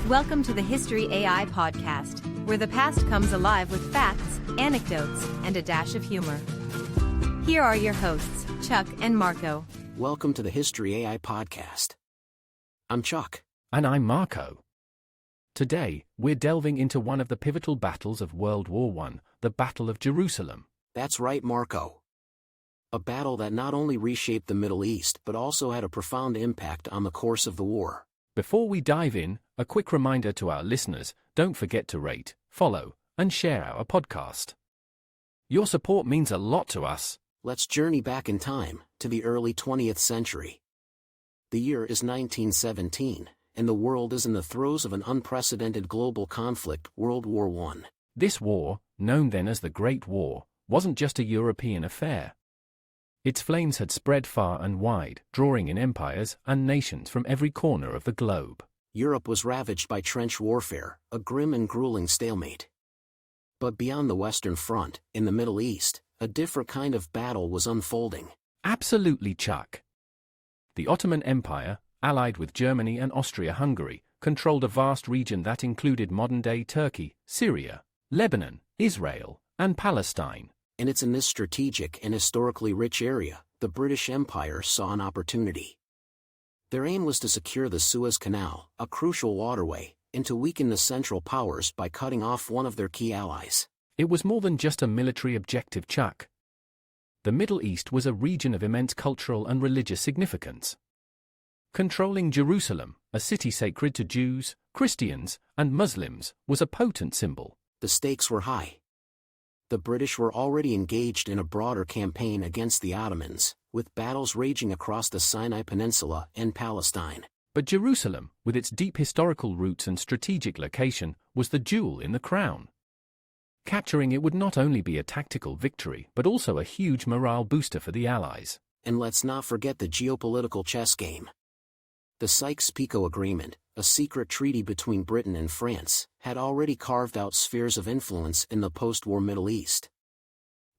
Welcome to the History AI podcast, where the past comes alive with facts, anecdotes, and a dash of humor. Here are your hosts, Chuck and Marco. Welcome to the History AI podcast. I'm Chuck. And I'm Marco. Today, we're delving into one of the pivotal battles of World War I, the Battle of Jerusalem. That's right, Marco. A battle that not only reshaped the Middle East but also had a profound impact on the course of the war. Before we dive in, a quick reminder to our listeners, don't forget to rate, follow, and share our podcast. Your support means a lot to us. Let's journey back in time, to the early 20th century. The year is 1917, and the world is in the throes of an unprecedented global conflict, World War I. This war, known then as the Great War, wasn't just a European affair. Its flames had spread far and wide, drawing in empires and nations from every corner of the globe. Europe was ravaged by trench warfare, a grim and grueling stalemate. But beyond the Western Front, in the Middle East, a different kind of battle was unfolding. Absolutely, Chuck. The Ottoman Empire, allied with Germany and Austria-Hungary, controlled a vast region that included modern-day Turkey, Syria, Lebanon, Israel, and Palestine. And it's in this strategic and historically rich area, the British Empire saw an opportunity. Their aim was to secure the Suez Canal, a crucial waterway, and to weaken the Central Powers by cutting off one of their key allies. It was more than just a military objective, Chuck. The Middle East was a region of immense cultural and religious significance. Controlling Jerusalem, a city sacred to Jews, Christians, and Muslims, was a potent symbol. The stakes were high. The British were already engaged in a broader campaign against the Ottomans, with battles raging across the Sinai Peninsula and Palestine. But Jerusalem, with its deep historical roots and strategic location, was the jewel in the crown. Capturing it would not only be a tactical victory but also a huge morale booster for the Allies. And let's not forget the geopolitical chess game. The Sykes-Picot Agreement, a secret treaty between Britain and France, had already carved out spheres of influence in the post-war Middle East.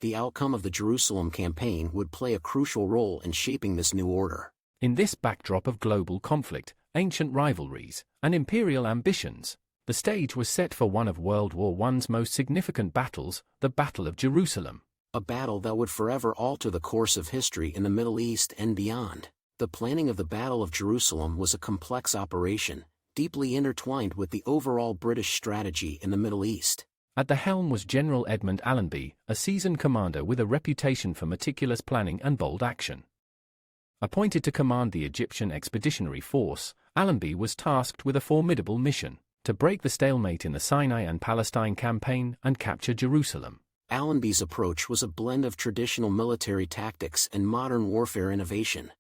The outcome of the Jerusalem campaign would play a crucial role in shaping this new order. In this backdrop of global conflict, ancient rivalries, and imperial ambitions, the stage was set for one of World War I's most significant battles, the Battle of Jerusalem. A battle that would forever alter the course of history in the Middle East and beyond. The planning of the Battle of Jerusalem was a complex operation, deeply intertwined with the overall British strategy in the Middle East. At the helm was General Edmund Allenby, a seasoned commander with a reputation for meticulous planning and bold action. Appointed to command the Egyptian Expeditionary Force, Allenby was tasked with a formidable mission: to break the stalemate in the Sinai and Palestine campaign and capture Jerusalem. Allenby's approach was a blend of traditional military tactics and modern warfare innovation.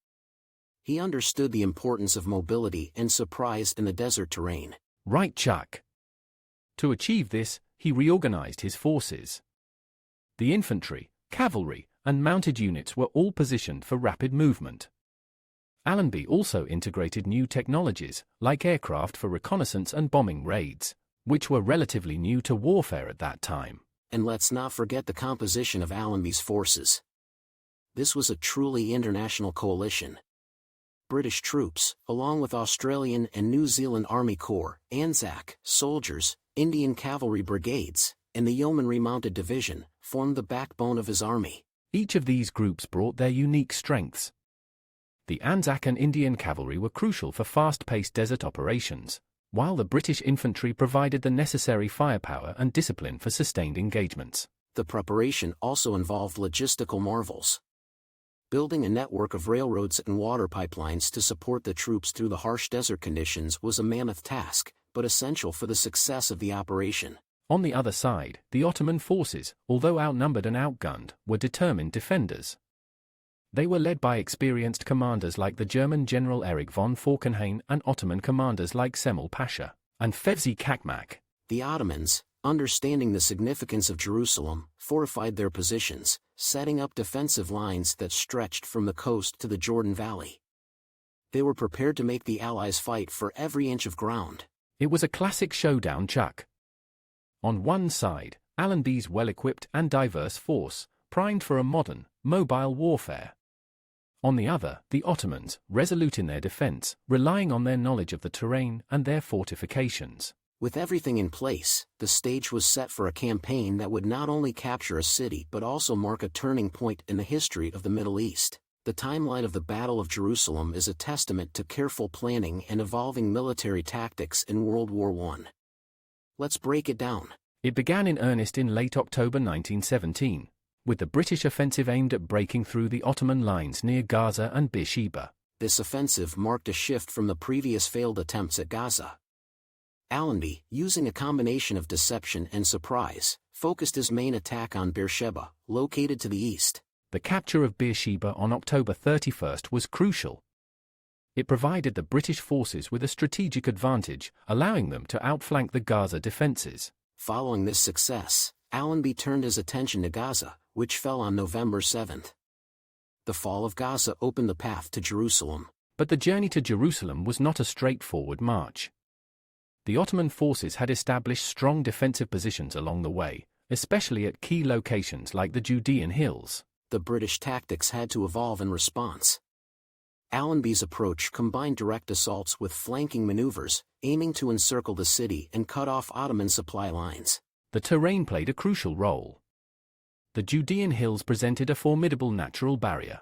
He understood the importance of mobility and surprise in the desert terrain. Right, Chuck. To achieve this, he reorganized his forces. The infantry, cavalry, and mounted units were all positioned for rapid movement. Allenby also integrated new technologies, like aircraft for reconnaissance and bombing raids, which were relatively new to warfare at that time. And let's not forget the composition of Allenby's forces. This was a truly international coalition. British troops, along with Australian and New Zealand Army Corps, Anzac soldiers, Indian cavalry brigades, and the Yeomanry Mounted Division, formed the backbone of his army. Each of these groups brought their unique strengths. The Anzac and Indian cavalry were crucial for fast-paced desert operations, while the British infantry provided the necessary firepower and discipline for sustained engagements. The preparation also involved logistical marvels. Building a network of railroads and water pipelines to support the troops through the harsh desert conditions was a mammoth task, but essential for the success of the operation. On the other side, the Ottoman forces, although outnumbered and outgunned, were determined defenders. They were led by experienced commanders like the German General Erich von Falkenhayn and Ottoman commanders like Cemal Pasha and Fevzi Çakmak. The Ottomans, understanding the significance of Jerusalem, fortified their positions, setting up defensive lines that stretched from the coast to the Jordan Valley. They were prepared to make the Allies fight for every inch of ground. It was a classic showdown, Chuck. On one side, Allenby's well-equipped and diverse force, primed for a modern, mobile warfare. On the other, the Ottomans, resolute in their defense, relying on their knowledge of the terrain and their fortifications. With everything in place, the stage was set for a campaign that would not only capture a city but also mark a turning point in the history of the Middle East. The timeline of the Battle of Jerusalem is a testament to careful planning and evolving military tactics in World War I. Let's break it down. It began in earnest in late October 1917, with the British offensive aimed at breaking through the Ottoman lines near Gaza and Beersheba. This offensive marked a shift from the previous failed attempts at Gaza. Allenby, using a combination of deception and surprise, focused his main attack on Beersheba, located to the east. The capture of Beersheba on October 31st was crucial. It provided the British forces with a strategic advantage, allowing them to outflank the Gaza defenses. Following this success, Allenby turned his attention to Gaza, which fell on November 7th. The fall of Gaza opened the path to Jerusalem. But the journey to Jerusalem was not a straightforward march. The Ottoman forces had established strong defensive positions along the way, especially at key locations like the Judean hills. The British tactics had to evolve in response. Allenby's approach combined direct assaults with flanking maneuvers, aiming to encircle the city and cut off Ottoman supply lines. The terrain played a crucial role. The Judean hills presented a formidable natural barrier.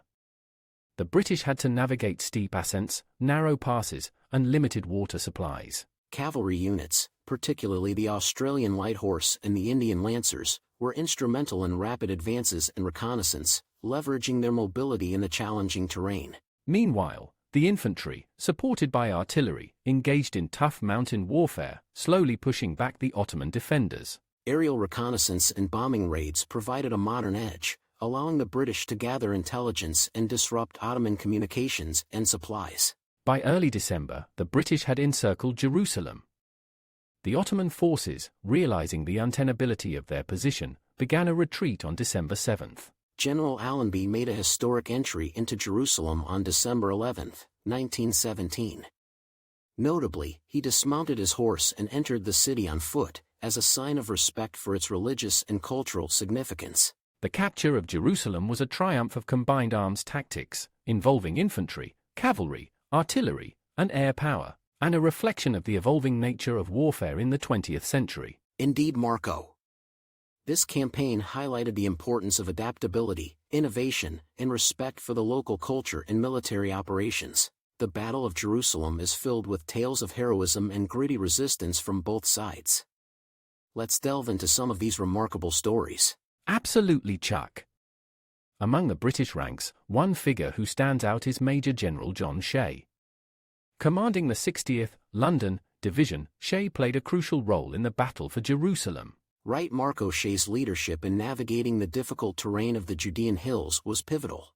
The British had to navigate steep ascents, narrow passes, and limited water supplies. Cavalry units, particularly the Australian Light Horse and the Indian Lancers, were instrumental in rapid advances and reconnaissance, leveraging their mobility in the challenging terrain. Meanwhile, the infantry, supported by artillery, engaged in tough mountain warfare, slowly pushing back the Ottoman defenders. Aerial reconnaissance and bombing raids provided a modern edge, allowing the British to gather intelligence and disrupt Ottoman communications and supplies. By early December, the British had encircled Jerusalem. The Ottoman forces, realizing the untenability of their position, began a retreat on December 7th. General Allenby made a historic entry into Jerusalem on December 11, 1917. Notably, he dismounted his horse and entered the city on foot, as a sign of respect for its religious and cultural significance. The capture of Jerusalem was a triumph of combined arms tactics, involving infantry, cavalry, artillery, and air power, and a reflection of the evolving nature of warfare in the 20th century. Indeed, Marco. This campaign highlighted the importance of adaptability, innovation, and respect for the local culture in military operations. The Battle of Jerusalem is filled with tales of heroism and gritty resistance from both sides. Let's delve into some of these remarkable stories. Absolutely, Chuck. Among the British ranks, one figure who stands out is Major General John Shea. Commanding the 60th London Division, Shea played a crucial role in the battle for Jerusalem. Right, Marco. Shea's leadership in navigating the difficult terrain of the Judean hills was pivotal.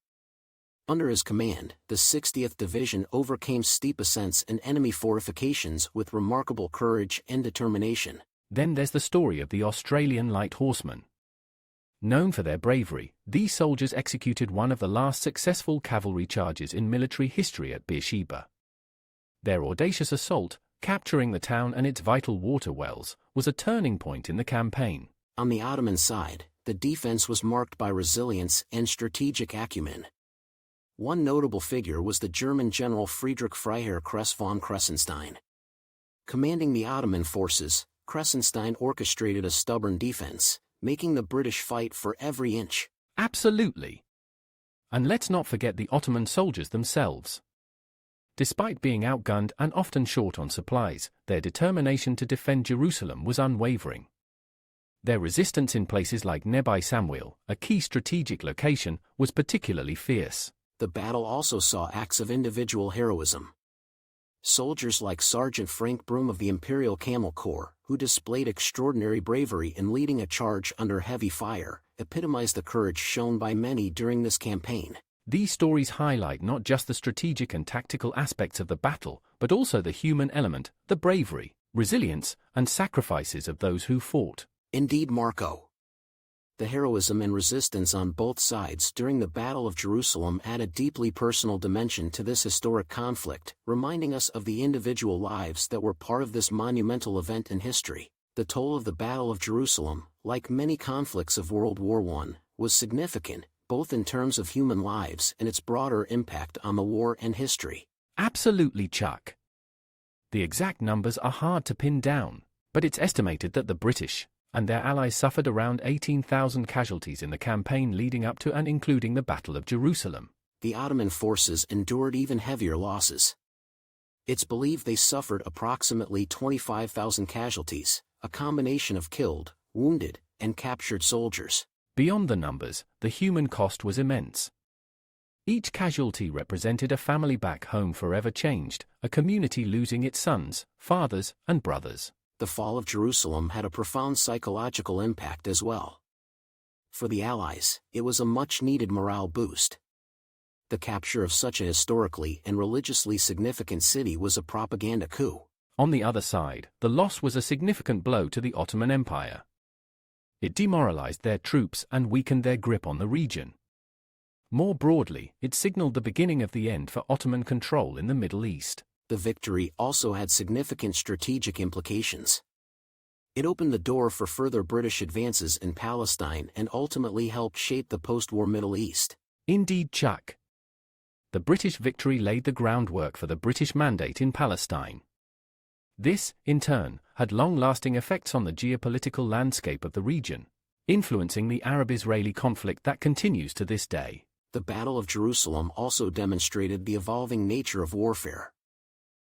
Under his command, the 60th Division overcame steep ascents and enemy fortifications with remarkable courage and determination. Then there's the story of the Australian Light Horsemen. Known for their bravery, these soldiers executed one of the last successful cavalry charges in military history at Beersheba. Their audacious assault, capturing the town and its vital water wells, was a turning point in the campaign. On the Ottoman side, the defense was marked by resilience and strategic acumen. One notable figure was the German General Friedrich Freiherr Kress von Kressenstein. Commanding the Ottoman forces, Kressenstein orchestrated a stubborn defense, making the British fight for every inch. Absolutely. And let's not forget the Ottoman soldiers themselves. Despite being outgunned and often short on supplies, their determination to defend Jerusalem was unwavering. Their resistance in places like Nebi Samuel, a key strategic location, was particularly fierce. The battle also saw acts of individual heroism. Soldiers like Sergeant Frank Broom of the Imperial Camel Corps, who displayed extraordinary bravery in leading a charge under heavy fire, epitomized the courage shown by many during this campaign. These stories highlight not just the strategic and tactical aspects of the battle, but also the human element, the bravery, resilience, and sacrifices of those who fought. Indeed, Marco. The heroism and resistance on both sides during the Battle of Jerusalem add a deeply personal dimension to this historic conflict, reminding us of the individual lives that were part of this monumental event in history. The toll of the Battle of Jerusalem, like many conflicts of World War I, was significant, both in terms of human lives and its broader impact on the war and history. Absolutely, Chuck. The exact numbers are hard to pin down, but it's estimated that the British and their allies suffered around 18,000 casualties in the campaign leading up to and including the Battle of Jerusalem. The Ottoman forces endured even heavier losses. It's believed they suffered approximately 25,000 casualties, a combination of killed, wounded, and captured soldiers. Beyond the numbers, the human cost was immense. Each casualty represented a family back home forever changed, a community losing its sons, fathers, and brothers. The fall of Jerusalem had a profound psychological impact as well. For the Allies, it was a much-needed morale boost. The capture of such a historically and religiously significant city was a propaganda coup. On the other side, the loss was a significant blow to the Ottoman Empire. It demoralized their troops and weakened their grip on the region. More broadly, it signaled the beginning of the end for Ottoman control in the Middle East. The victory also had significant strategic implications. It opened the door for further British advances in Palestine and ultimately helped shape the post-war Middle East. Indeed, Chuck. The British victory laid the groundwork for the British Mandate in Palestine. This, in turn, had long-lasting effects on the geopolitical landscape of the region, influencing the Arab-Israeli conflict that continues to this day. The Battle of Jerusalem also demonstrated the evolving nature of warfare.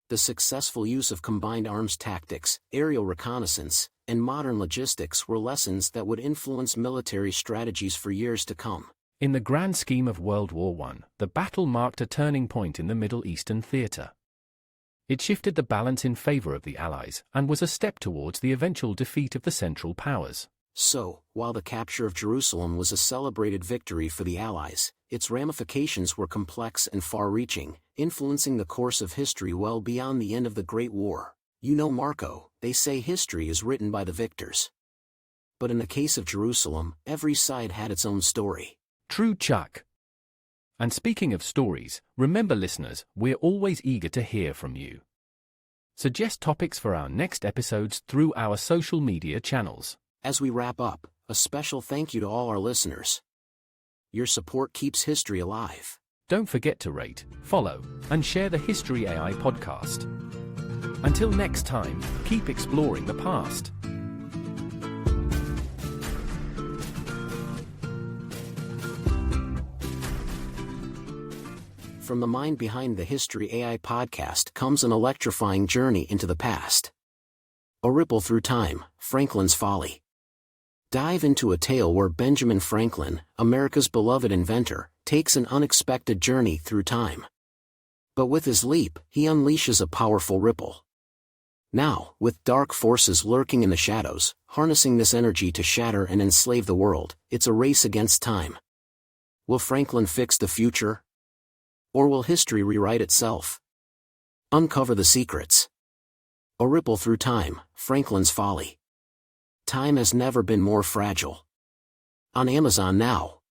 The successful use of combined arms tactics, aerial reconnaissance, and modern logistics were lessons that would influence military strategies for years to come. In the grand scheme of World War I, the battle marked a turning point in the Middle Eastern theater. It shifted the balance in favor of the Allies and was a step towards the eventual defeat of the Central Powers. So, while the capture of Jerusalem was a celebrated victory for the Allies, its ramifications were complex and far-reaching, influencing the course of history well beyond the end of the Great War. You know, Marco, they say history is written by the victors. But in the case of Jerusalem, every side had its own story. True, Chuck. And speaking of stories, remember listeners, we're always eager to hear from you. Suggest topics for our next episodes through our social media channels. As we wrap up, a special thank you to all our listeners. Your support keeps history alive. Don't forget to rate, follow, and share the History AI podcast. Until next time, keep exploring the past. From the mind behind the History AI podcast comes an electrifying journey into the past. A ripple through time, Franklin's Folly. Dive into a tale where Benjamin Franklin, America's beloved inventor, takes an unexpected journey through time. But with his leap, he unleashes a powerful ripple. Now, with dark forces lurking in the shadows, harnessing this energy to shatter and enslave the world, it's a race against time. Will Franklin fix the future? Or will history rewrite itself? Uncover the secrets. A ripple through time, Franklin's Folly. Time has never been more fragile. On Amazon now.